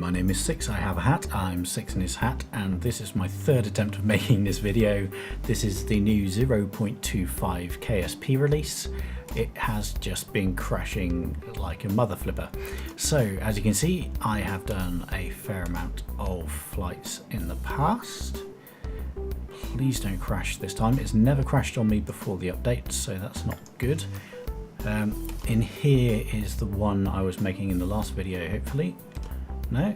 my name is Six. I have a hat. I'm sixandhishat, and this is my third attempt of making this video. This is the new 0.25 KSP release. It has just been crashing like a mother flipper. So as you can see, I have done a fair amount of flights in the past. Please don't crash this time. It's never crashed on me before the update, so that's not good. In here is the one I was making in the last video, hopefully. No?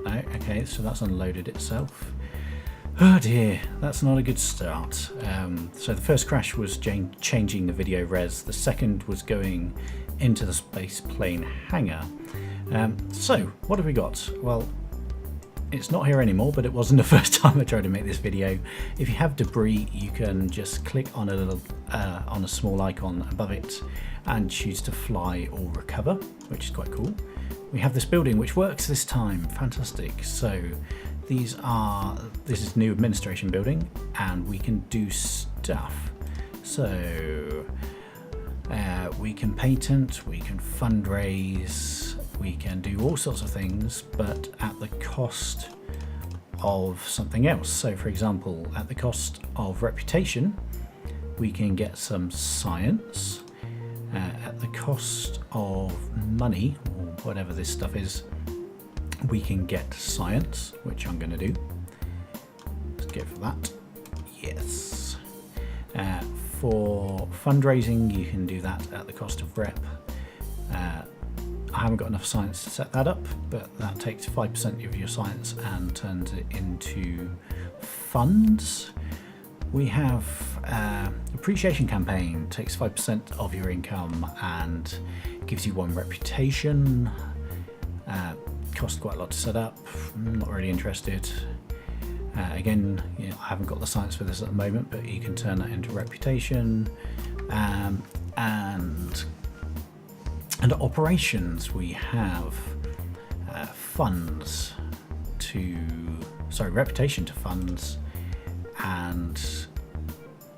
No? Okay, so that's unloaded itself. Oh dear, that's not a good start. So the first crash was changing the video res. The second was going into the space plane hangar. So, what have we got? Well, it's not here anymore, but it wasn't the first time I tried to make this video. If you have debris, you can just click on a little, on a small icon above it and choose to fly or recover, which is quite cool. We have this building which works this time. Fantastic. So this is new administration building, and we can do stuff. So we can patent, we can fundraise, we can do all sorts of things, but at the cost of something else. So for example, at the cost of reputation, we can get some science. At the cost of money, or whatever this stuff is, we can get science, which I'm going to do. Let's go for that. Yes. For fundraising, you can do that at the cost of rep. I haven't got enough science to set that up, but that takes 5% of your science and turns it into funds. We have appreciation campaign, takes 5% of your income and gives you 1 reputation. Costs quite a lot to set up. I'm not really interested. Again, you know, I haven't got the science for this at the moment, but you can turn that into reputation. And operations, we have reputation to funds, and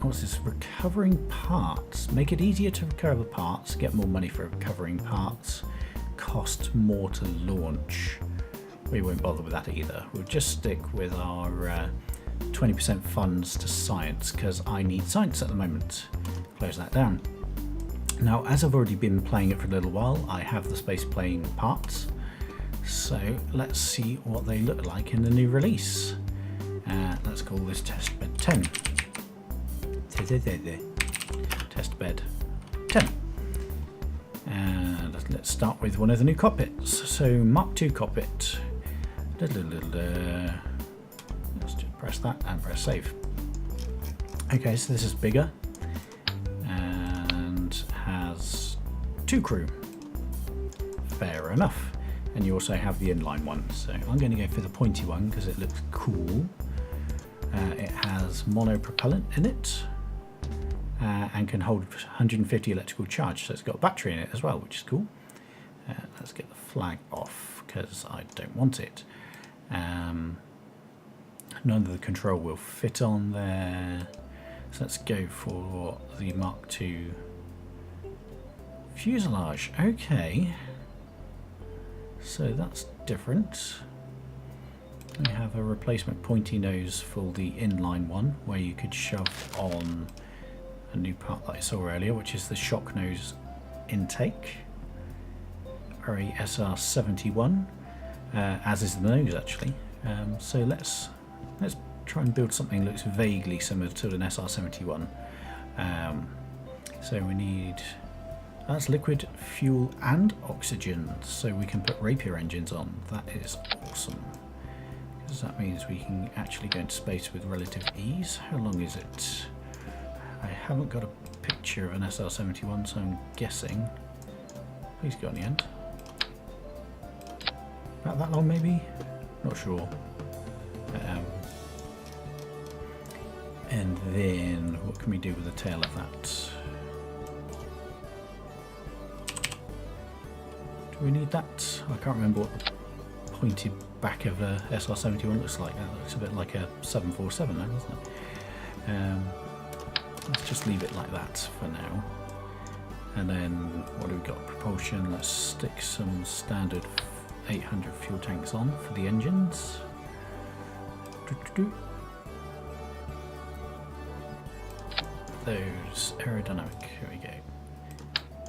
what's this? Recovering parts. Make it easier to recover parts, get more money for recovering parts, cost more to launch. We won't bother with that either. We'll just stick with our 20% funds to science, because I need science at the moment. Close that down. Now, as I've already been playing it for a little while, I have the space plane parts. So let's see what they look like in the new release. Let's call this test bed 10. Test bed 10. And let's start with one of the new cockpits. So Mark II cockpit. Let's just press that and press save. Okay, so this is bigger and has 2 crew. Fair enough. And you also have the inline one. So I'm going to go for the pointy one because it looks cool. It has mono propellant in it and can hold 150 electrical charge. So it's got a battery in it as well, which is cool. Let's get the flag off because I don't want it. None of the control will fit on there. So let's go for the Mark II fuselage. Okay. So that's different. We have a replacement pointy nose for the inline one, where you could shove on a new part that I saw earlier, which is the shock nose intake, or a SR71, as is the nose actually. So let's try and build something that looks vaguely similar to an SR71. So we need, that's liquid fuel and oxygen, so we can put Rapier engines on. That is awesome, because that means we can actually go into space with relative ease. How long is it? I haven't got a picture of an SR71, so I'm guessing. Please go on the end. About that long, maybe? Not sure. And then what can we do with the tail of that? Do we need that? I can't remember what the pointed back of a SR71 looks like. That looks a bit like a 747 now, doesn't it? Let's just leave it like that for now. And then what do we got? Propulsion. Let's stick some standard 800 fuel tanks on for the engines. Those aerodynamic, here we go.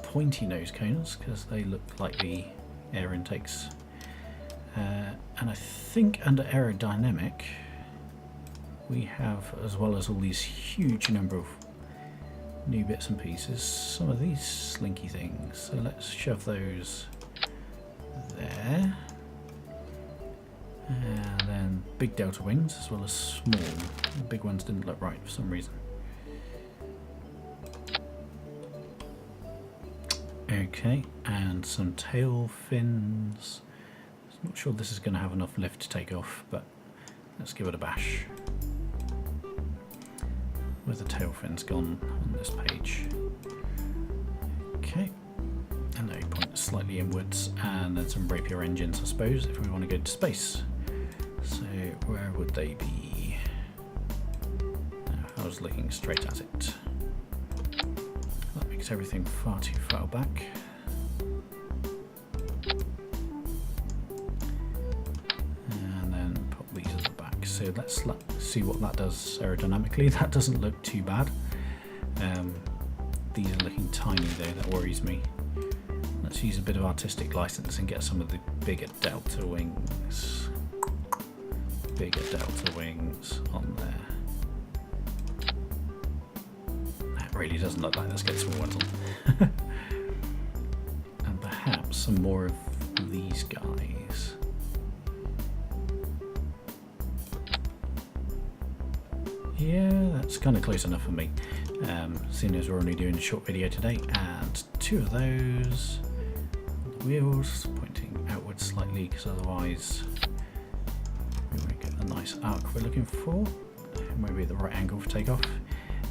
Pointy nose cones, because they look like the air intakes. And I think under aerodynamic we have, as well as all these huge number of new bits and pieces, some of these slinky things. So let's shove those there. And then big delta wings as well as small. The big ones didn't look right for some reason. Okay, and some tail fins. Not sure this is going to have enough lift to take off, but let's give it a bash. Where's the tail fins gone on this page? Okay, and they point slightly inwards, and then some rapier engines, I suppose, if we want to go to space. So where would they be? I was looking straight at it. That makes everything far too far back. And then pop these at the back. So let's see what that does aerodynamically. That doesn't look too bad. These are looking tiny though, that worries me. Let's use a bit of artistic license and get some of the bigger delta wings. Bigger delta wings on there. That really doesn't look like. Let's get small ones on. And perhaps some more of these guys. Yeah, that's kind of close enough for me. Seeing as we're only doing a short video today, and two of those. The wheels pointing outwards slightly, because otherwise we won't get the nice arc we're looking for. Maybe at the right angle for takeoff.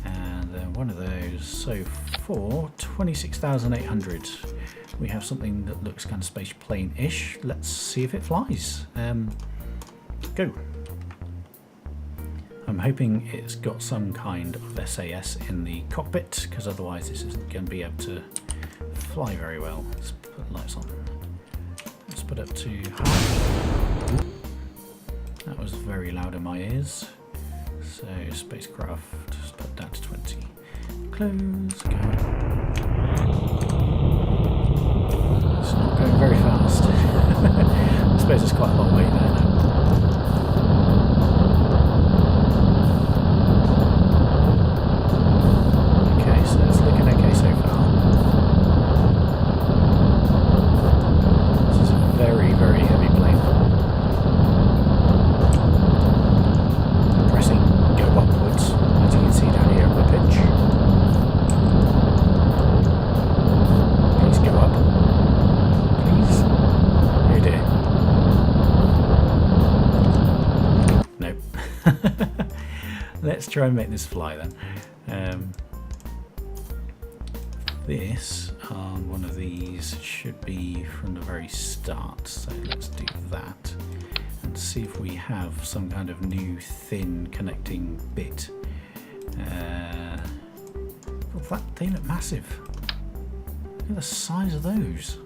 And then one of those. So for 26,800, we have something that looks kind of space plane-ish. Let's see if it flies. Go. I'm hoping it's got some kind of SAS in the cockpit, because otherwise this isn't going to be able to fly very well. Let's put the lights on. Let's put up to half. That was very loud in my ears. So spacecraft, just put that to 20. Close, go. It's not going very fast. I suppose it's quite a long way there now. Let's try and make this fly then. This on one of these should be from the very start, so let's do that and see if we have some kind of new thin connecting bit. Well, they look massive. Look at the size of those.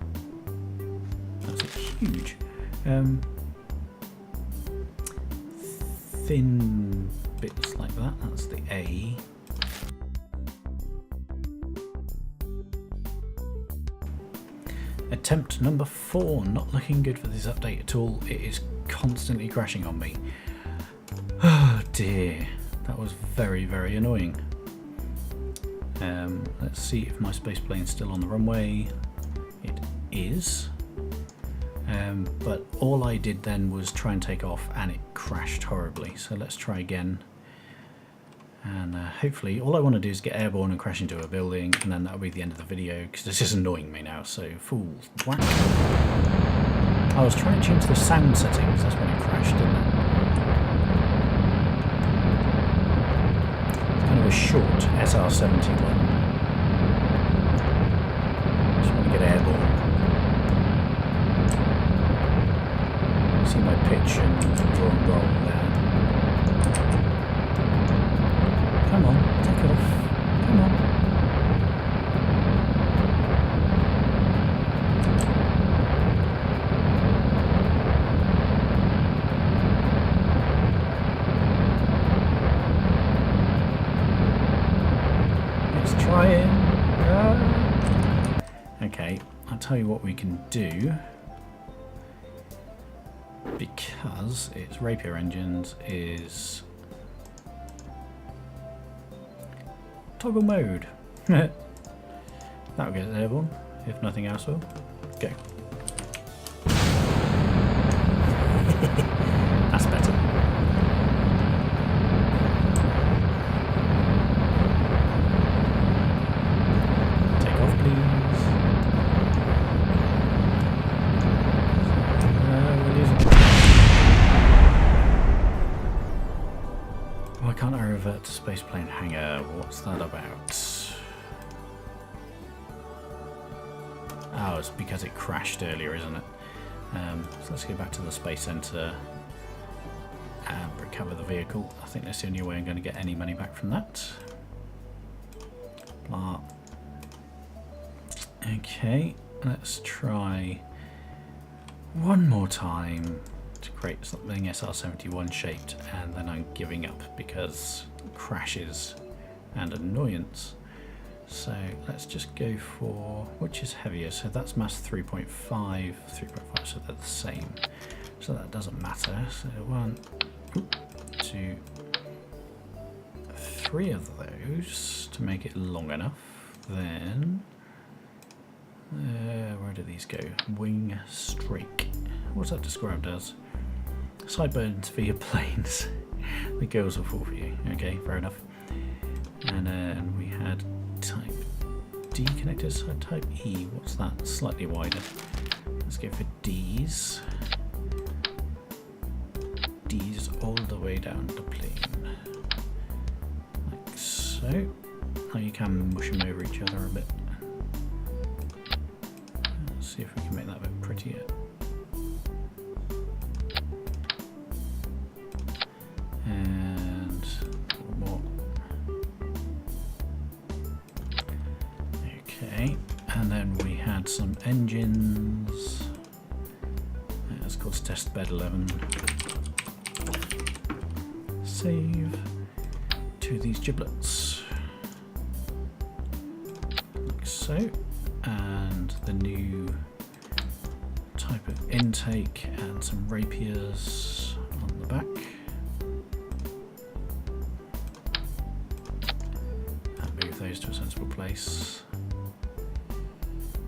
That's huge. Thin bits like that, that's the A. Attempt number 4, not looking good for this update at all. It is constantly crashing on me. Oh dear, that was very, very annoying. Let's see if my space plane's still on the runway. It is. But all I did then was try and take off and it crashed horribly. So let's try again. And hopefully, all I want to do is get airborne and crash into a building, and then that'll be the end of the video, because this is annoying me now, so full whack. I was trying to change the sound settings, that's when it crashed, didn't it? It's kind of a short SR71. Just want to get airborne. See my pitch and draw and roll there. Come on, take it off. Come on. trying. Okay, I'll tell you what we can do. Because it's rapier engines is toggle mode. That'll get it airborne, if nothing else will. Go. That's better. Take off, please. We're losing. Why can't I revert to spaceplane hangar? What's that about? Oh, it's because it crashed earlier, isn't it? So let's go back to the Space Center and recover the vehicle. I think that's the only way I'm going to get any money back from that. Blah. Okay, let's try one more time to create something SR-71 shaped, and then I'm giving up because crashes and annoyance. So let's just go for, which is heavier? So that's mass 3.5, 3.5, so they're the same. So that doesn't matter. So 1, 2, 3 of those to make it long enough. Then, where do these go? Wing streak. What's that described as? Sideburns for your planes. The girls will fall for you. Okay, fair enough. And then we had type D connectors, so type E. What's that? Slightly wider. Let's go for D's. D's all the way down the plane. Like so. Now you can mush them over each other a bit. Let's see if we can make that a bit prettier. And one more. Okay, and then we had some engines. Let's call test bed 11. Save to these giblets. Like so. And the new type of intake and some rapiers on the back. And move those to a sensible place.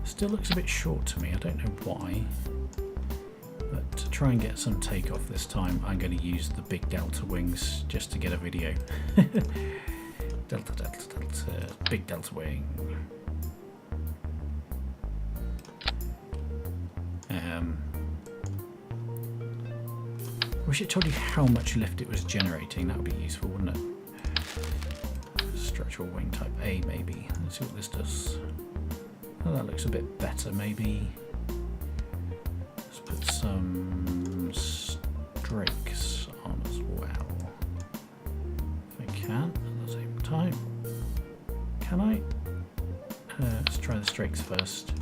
Still looks a bit short to me, I don't know why. But to try and get some takeoff this time, I'm going to use the big Delta wings just to get a video. Delta, Delta, Delta, big Delta wing. Wish it told you how much lift it was generating, that would be useful, wouldn't it? Structural wing type A maybe. Let's see what this does. Oh, that looks a bit better maybe. Let's put some strakes on as well. If I can, at the same time. Can I? Let's try the strakes first.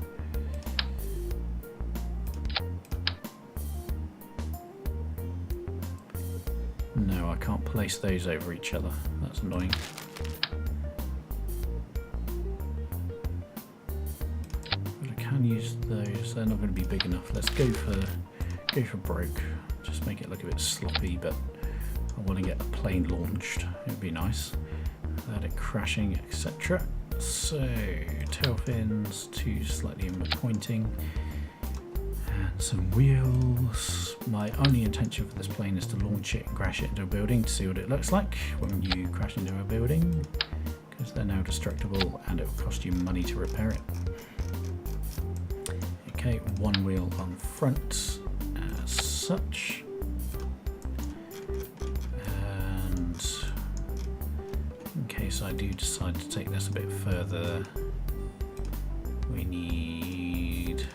No, I can't place those over each other. That's annoying. But I can use those. They're not going to be big enough. Let's go for broke. Just make it look a bit sloppy, but I want to get the plane launched. It would be nice without it crashing, etc. So tail fins, 2 slightly inward pointing. Some wheels. My only intention for this plane is to launch it and crash it into a building to see what it looks like when you crash into a building, because they're now destructible and it will cost you money to repair it. Okay, 1 wheel on front as such, and in case I do decide to take this a bit further, we need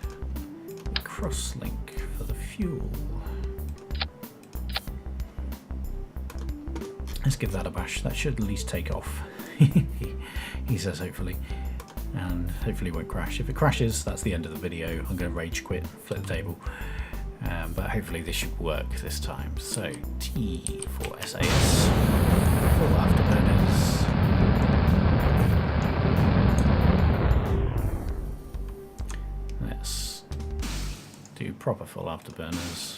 cross-link for the fuel. Let's give that a bash. That should at least take off. He says hopefully. And hopefully it won't crash. If it crashes, that's the end of the video. I'm going to rage quit, flip the table. But hopefully this should work this time. So T for SAS. Full afterburners. proper full afterburners.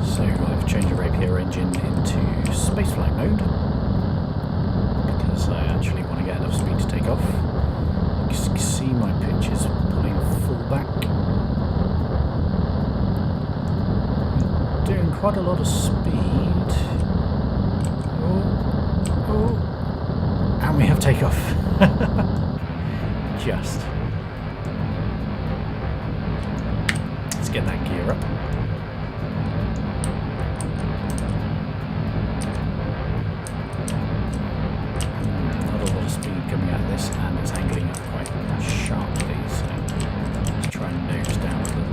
So I've changed the Rapier engine into spaceflight mode because I actually want to get enough speed to take off. You can see my pitch is pulling full back. I'm doing quite a lot of speed. Oh, and we have takeoff. Just. Let's get that gear up. Not a lot of speed coming out of this, and it's angling up quite sharply, so let's try and nose down a little.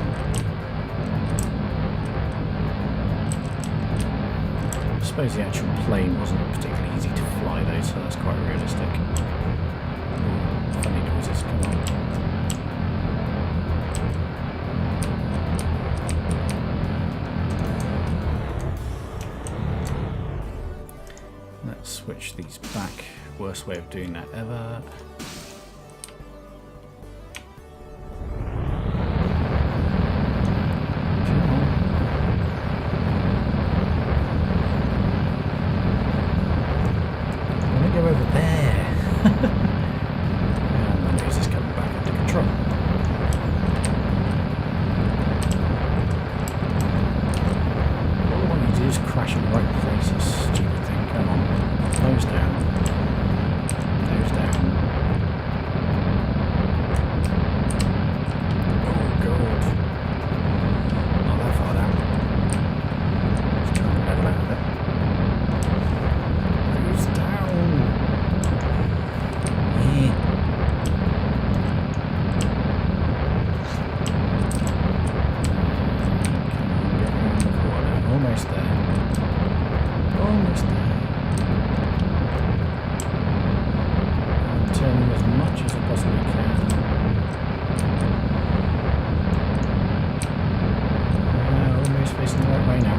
I suppose the actual plane wasn't particularly easy to fly though, so that's quite realistic. Ooh, funny noises, come on. Let's switch these back. Worst way of doing that ever. Over there. And my nose is coming back under control. All I want you to do is crash in the right place, you stupid thing. Come on. Nose down. Nose down. Oh god. Not that far down. Let's try and level out a bit. Nose down. Almost there. Almost there. I'm turning as much as I possibly can. Almost facing the right way now.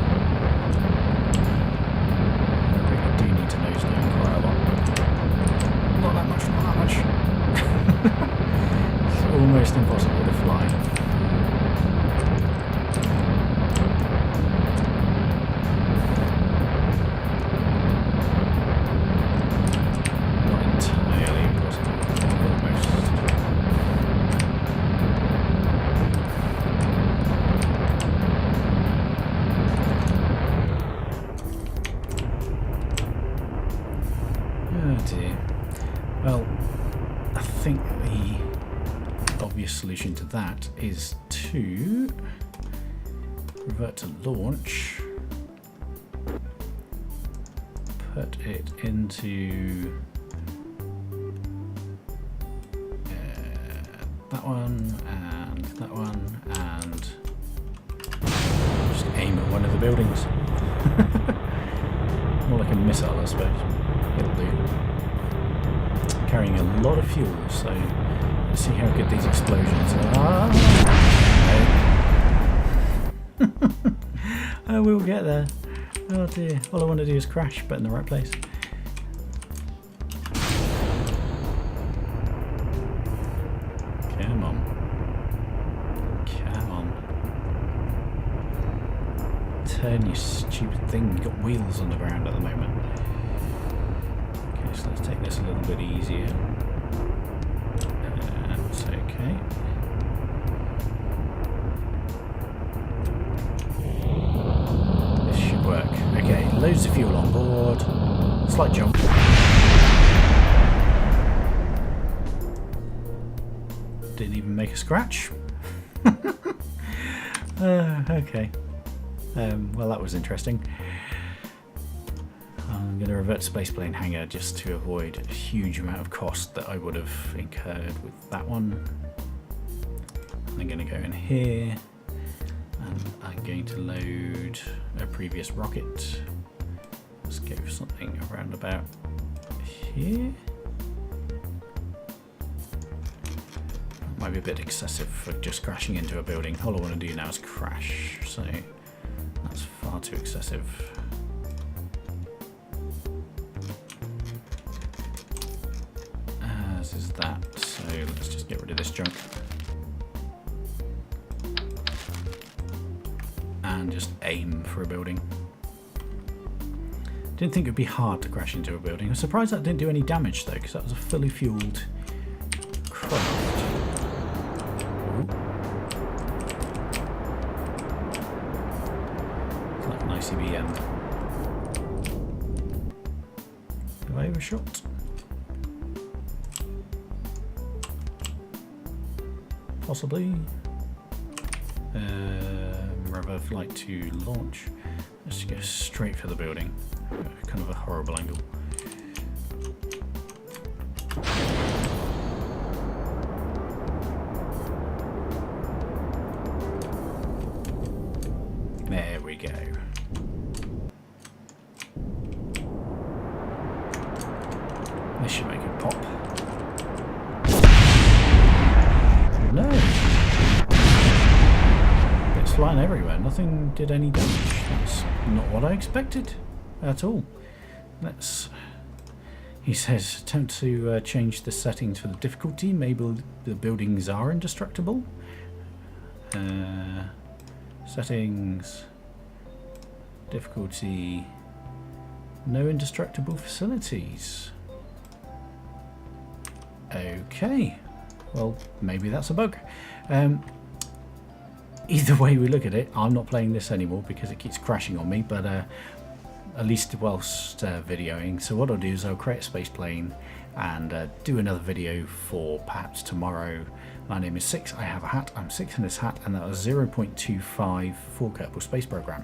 I really do need to nose down quite a lot. Not that much, not that much. It's almost impossible to fly. Well, I think the obvious solution to that is to revert to launch, put it into that one, and just aim at one of the buildings. More like a missile, I suppose. It'll do. Carrying a lot of fuel, so let's see how good these explosions are. Oh, we'll get there. Oh dear. All I want to do is crash, but in the right place. Come on. Come on. Turn, you stupid thing. You've got wheels on the ground at the moment. So let's take this a little bit easier. That's okay. This should work. Okay, loads of fuel on board. Slight jump. Didn't even make a scratch. Okay. Well, that was interesting. I'm going to revert to spaceplane hangar just to avoid a huge amount of cost that I would have incurred with that one. I'm going to go in here and I'm going to load a previous rocket. Let's go for something around about here. Might be a bit excessive for just crashing into a building. All I want to do now is crash, so that's far too excessive. get rid of this junk. And just aim for a building. Didn't think it would be hard to crash into a building. I'm surprised that didn't do any damage though, because that was a fully fueled craft. It's like an ICBM. Have I overshot? Possibly. Rather flight to launch. Let's go straight for the building. Kind of a horrible angle. There we go. This should make it pop. No! It's flying everywhere. Nothing did any damage. That's not what I expected at all. Let's... He says, attempt to change the settings for the difficulty. Maybe the buildings are indestructible. Settings... Difficulty... No indestructible facilities. Okay. Well, maybe that's a bug. Either way we look at it, I'm not playing this anymore because it keeps crashing on me, but at least whilst videoing. So what I'll do is I'll create a space plane and do another video for perhaps tomorrow. My name is Six, I have a hat, I'm Six in this hat, and that was 0.25 for Kerbal Space Program.